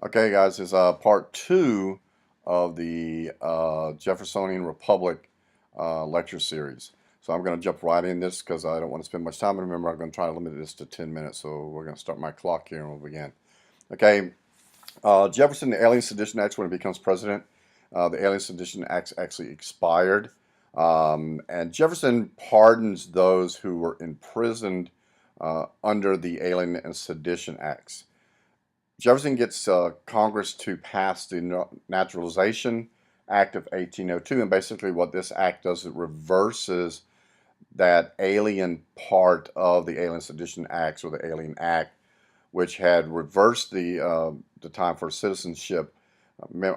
Okay, guys, it's part two of the Jeffersonian Republic lecture series. So I'm going to jump right in this because I don't want to spend much time. And remember, I'm going to try to limit this to 10 minutes. So we're going to start my clock here and we'll begin. Okay, Jefferson, the Alien Sedition Act, when he becomes president, the Alien Sedition Act actually expired. And Jefferson pardons those who were imprisoned under the Alien and Sedition Acts. Jefferson gets Congress to pass the Naturalization Act of 1802, and basically what this act does, it reverses that alien part of the Alien Sedition Acts, or the Alien Act, which had reversed the time for citizenship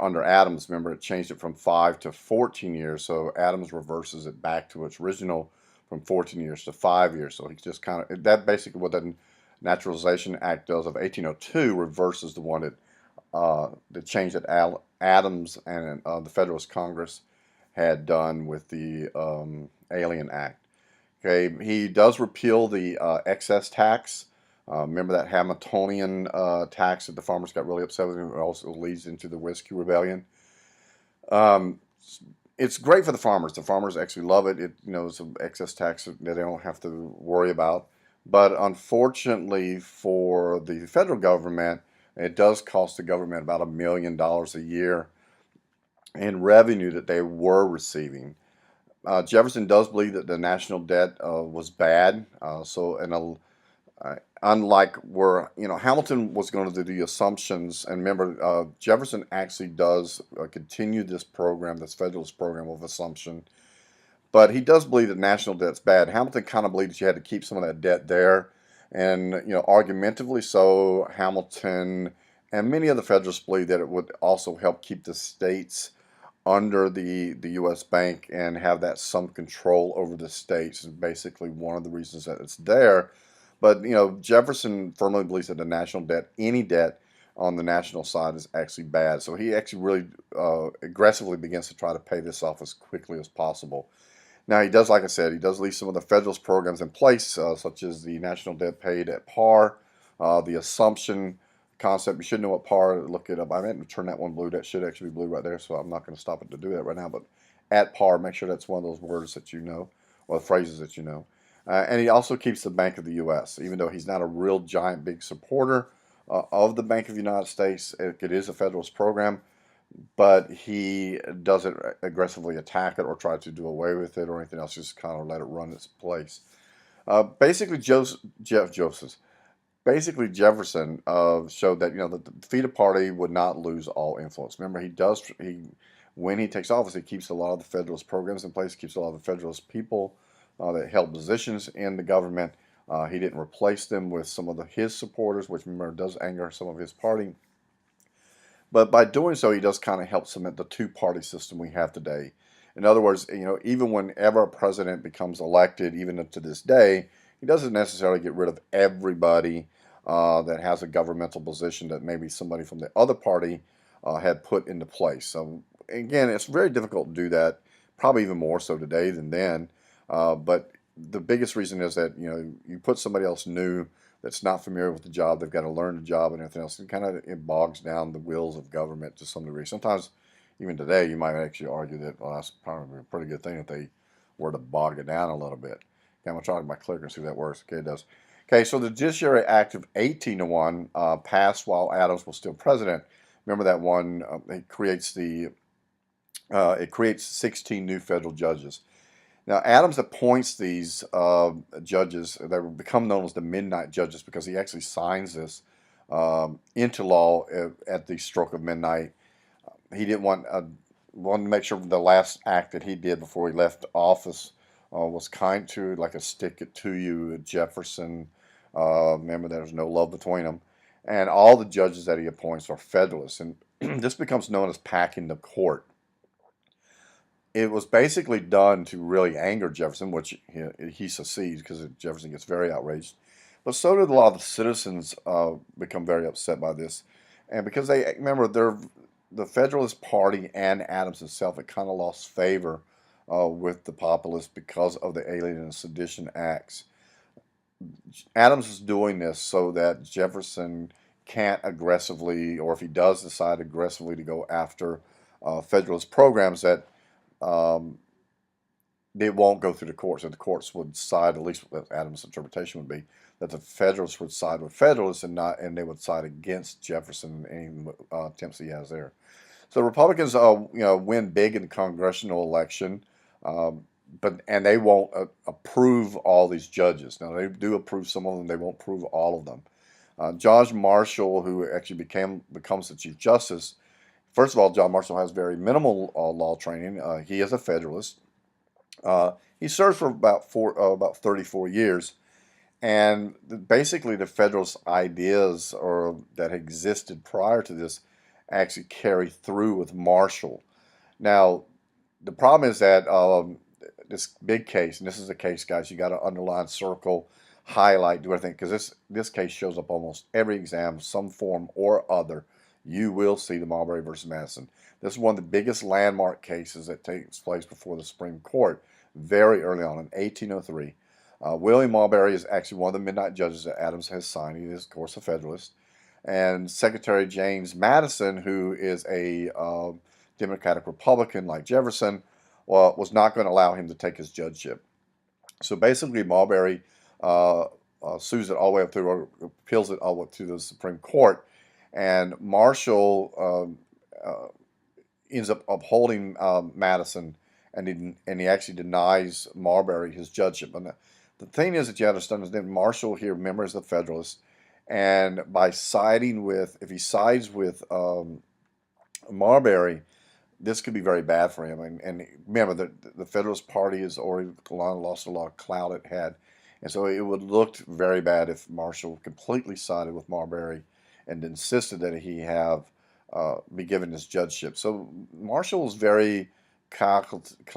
under Adams. Remember, it changed it from 5 to 14 years, so Adams reverses it back to its original from 14 years to 5 years. So he just kind of, that basically what the Naturalization Act does of 1802 reverses the one that change that Adams and the Federalist Congress had done with the Alien Act. Okay, he does repeal the excess tax. Remember that Hamiltonian tax that the farmers got really upset with, and it also leads into the Whiskey Rebellion. Um, it's great for the farmers. The farmers actually love it. It's an excess tax that they don't have to worry about. But unfortunately for the federal government, it does cost the government about $1 million a year in revenue that they were receiving. Jefferson does believe that the national debt was bad. Unlike where Hamilton was going to do the assumptions, and remember, Jefferson actually does continue this program, this Federalist program of assumption, but he does believe that national debt's bad. Hamilton kind of believed you had to keep some of that debt there, and argumentatively so, Hamilton and many of the Federalists believed that it would also help keep the states under the U.S. Bank and have that some control over the states is basically one of the reasons that it's there. But Jefferson firmly believes that the national debt, any debt on the national side, is actually bad. So he actually really aggressively begins to try to pay this off as quickly as possible. Now he does, like I said, he does leave some of the Federalist programs in place, such as the national debt paid at par, the assumption concept. You should know what par. Look it up. I meant to turn that one blue. That should actually be blue right there, so I'm not going to stop it to do that right now. But at par, make sure that's one of those words that you know, or phrases that you know. And he also keeps the Bank of the U.S., even though he's not a real giant big supporter of the Bank of the United States. It is a Federalist program, but he doesn't aggressively attack it or try to do away with it or anything else. Just kind of let it run its place. Basically, basically Jefferson showed that the defeated party would not lose all influence. Remember, when he takes office, he keeps a lot of the Federalist programs in place, keeps a lot of the Federalist people that held positions in the government. He didn't replace them with some of his supporters, which remember does anger some of his party. But by doing so, he does kind of help cement the two-party system we have today. In other words, even whenever a president becomes elected, even to this day, he doesn't necessarily get rid of everybody that has a governmental position that maybe somebody from the other party had put into place. So again, it's very difficult to do that, probably even more so today than then. But the biggest reason is that you put somebody else new that's not familiar with the job. They've got to learn the job and everything else. And kind of it bogs down the wheels of government to some degree. Sometimes, even today, you might actually argue that, well, that's probably a pretty good thing if they were to bog it down a little bit. Okay, I'm going to try my clicker and see if that works. Okay, it does. Okay, so the Judiciary Act of 1801 passed while Adams was still president. Remember that one? It creates 16 new federal judges. Now, Adams appoints these judges that become known as the midnight judges because he actually signs this into law at the stroke of midnight. He didn't wanted to make sure the last act that he did before he left office was kind to, like a stick it to you, Jefferson. Remember, there's no love between them. And all the judges that he appoints are Federalists. And this becomes known as packing the court. It was basically done to really anger Jefferson, which he succeeds because Jefferson gets very outraged. But so did a lot of the citizens become very upset by this. And because they remember the Federalist Party and Adams himself had kind of lost favor with the populists because of the Alien and Sedition Acts. Adams is doing this so that Jefferson can't aggressively, or if he does decide aggressively to go after Federalist programs, that um, it won't go through the courts. And the courts would side, at least Adams' interpretation would be, that the Federalists would side with Federalists and they would side against Jefferson and any attempts he has there. So the Republicans, win big in the congressional election, um, and they won't approve all these judges. Now they do approve some of them; they won't approve all of them. Judge Marshall, who actually becomes the Chief Justice, first of all, John Marshall has very minimal law training. He is a Federalist. He served for about 34 years, and basically the Federalist ideas that existed prior to this actually carry through with Marshall. Now, the problem is that this big case, and this is a case, guys, you got to underline, circle, highlight, do everything, because this case shows up almost every exam, some form or other. You will see the Marbury versus Madison. This is one of the biggest landmark cases that takes place before the Supreme Court very early on in 1803. William Marbury is actually one of the midnight judges that Adams has signed. He is, of course, a Federalist. And Secretary James Madison, who is a Democratic Republican like Jefferson, was not going to allow him to take his judgeship. So basically, Marbury sues it all the way up through, or appeals it all the way to the Supreme Court. And Marshall ends up upholding Madison, and he actually denies Marbury his judgeship. And the thing is that you understand is that Marshall here, remember, is the Federalist, and by siding with, if he sides with Marbury, this could be very bad for him. And remember, the Federalist Party has already lost a lot of clout it had. And so it would look very bad if Marshall completely sided with Marbury and insisted that he be given his judgeship. So Marshall was very calculating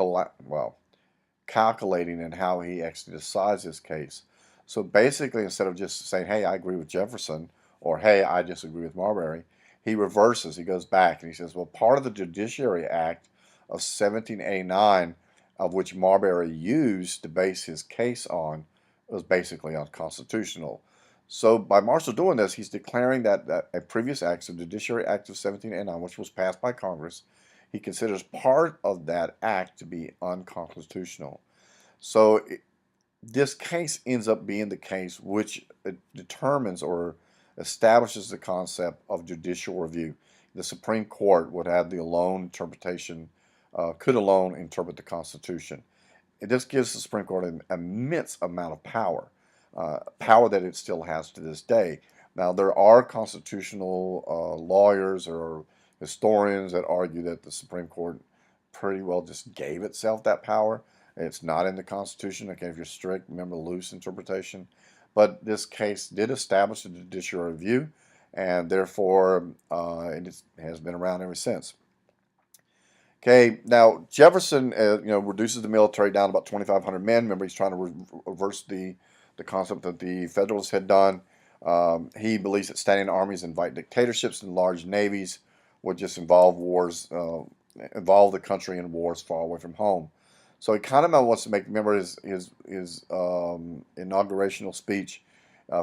in how he actually decides this case. So basically, instead of just saying, hey, I agree with Jefferson, or hey, I disagree with Marbury, he reverses. He goes back and he says, well, part of the Judiciary Act of 1789, of which Marbury used to base his case on, was basically unconstitutional. So by Marshall doing this, he's declaring that a previous act, the Judiciary Act of 1789, which was passed by Congress, he considers part of that act to be unconstitutional. So this case ends up being the case which determines or establishes the concept of judicial review. The Supreme Court would have the alone interpretation, could alone interpret the Constitution. This gives the Supreme Court an immense amount of power, power that it still has to this day. Now, there are constitutional lawyers or historians that argue that the Supreme Court pretty well just gave itself that power. It's not in the Constitution. Okay, if you're strict, remember loose interpretation. But this case did establish a judicial review, and therefore it has been around ever since. Okay, now Jefferson, reduces the military down to about 2,500 men. Remember, he's trying to reverse the concept that the Federalists had done. He believes that standing armies invite dictatorships, and large navies would just involve the country in wars far away from home. So he kind of wants to remember his inaugurational speech,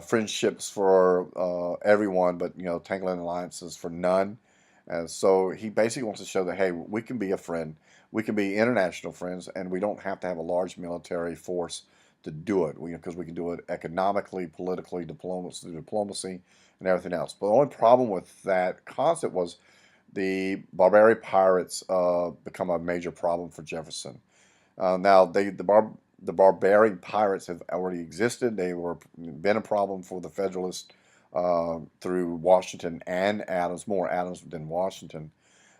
friendships for everyone, but tangling alliances for none. And so he basically wants to show that, hey, we can be a friend, we can be international friends, and we don't have to have a large military force to do it, because we can do it economically, politically, diplomacy, and everything else. But the only problem with that concept was the Barbary pirates become a major problem for Jefferson. Now, the Barbary pirates have already existed. They been a problem for the Federalists through Washington and Adams, more Adams than Washington.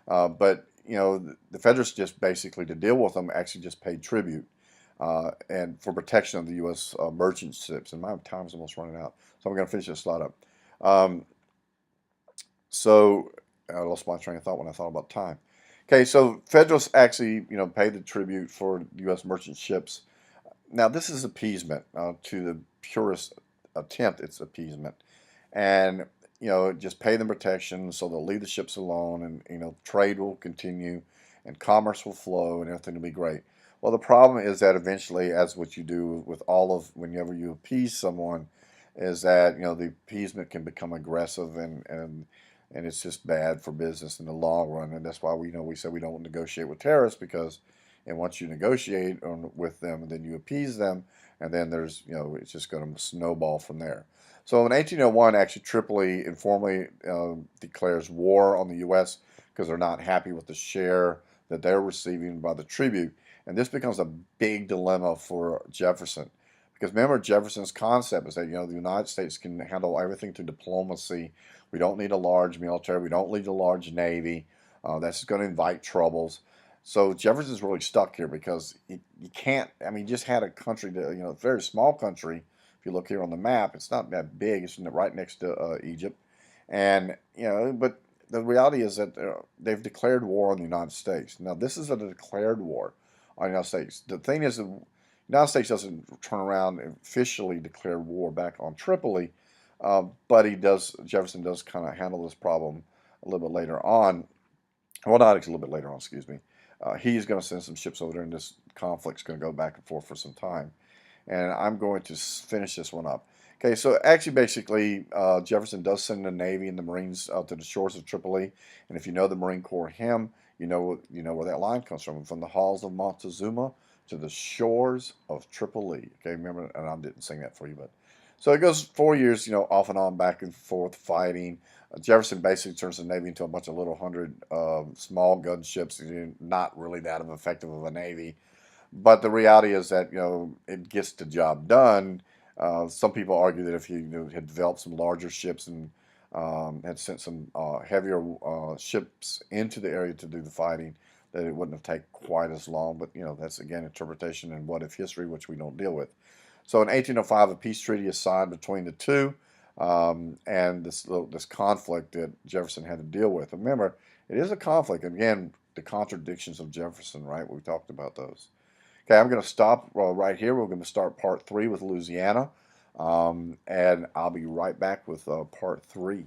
But the Federalists just basically, to deal with them, actually just paid tribute and for protection of the U.S. Merchant ships. And my time's almost running out, so I'm going to finish this slide up. So I lost my train of thought when I thought about time. Okay, so Federalists actually, paid the tribute for U.S. merchant ships. Now, this is appeasement to the purest attempt. It's appeasement, and just pay them protection so they'll leave the ships alone, and trade will continue, and commerce will flow, and everything will be great. Well, the problem is that eventually, as what you do with whenever you appease someone, is that the appeasement can become aggressive, and it's just bad for business in the long run. And that's why we say we don't negotiate with terrorists, because and once you negotiate with them, and then you appease them, and then there's it's just going to snowball from there. So in 1801, actually Tripoli informally declares war on the U.S. because they're not happy with the share that they're receiving by the tribute, and this becomes a big dilemma for Jefferson. Because remember, Jefferson's concept is that the United States can handle everything through diplomacy. We don't need a large military. We don't need a large navy. That's going to invite troubles. So Jefferson's really stuck here because you can't. I mean, he just had a country that a very small country. If you look here on the map, it's not that big. It's right next to Egypt, and but the reality is that they've declared war on the United States. Now, this is a declared war on the United States. The thing is, the United States doesn't turn around and officially declare war back on Tripoli, but Jefferson does kind of handle this problem a little bit later on. Well, not a little bit later on, excuse me. He's going to send some ships over there, and this conflict's going to go back and forth for some time. And I'm going to finish this one up. Okay, so actually, basically, Jefferson does send the Navy and the Marines out to the shores of Tripoli. And if you know the Marine Corps hymn, you know where that line comes from the halls of Montezuma to the shores of Tripoli. Okay, remember, and I didn't sing that for you, but so it goes 4 years, off and on, back and forth fighting. Jefferson basically turns the Navy into a bunch of little 100 small gunships, not really that effective of a Navy. But the reality is that it gets the job done. Some people argue that if he had developed some larger ships and had sent some heavier ships into the area to do the fighting, that it wouldn't have taken quite as long. But that's again interpretation and what if history, which we don't deal with. So in 1805, a peace treaty is signed between the two, and this conflict that Jefferson had to deal with. Remember, it is a conflict. Again, the contradictions of Jefferson, right? We talked about those. Okay, I'm going to stop right here. We're going to start part 3 with Louisiana, and I'll be right back with part 3.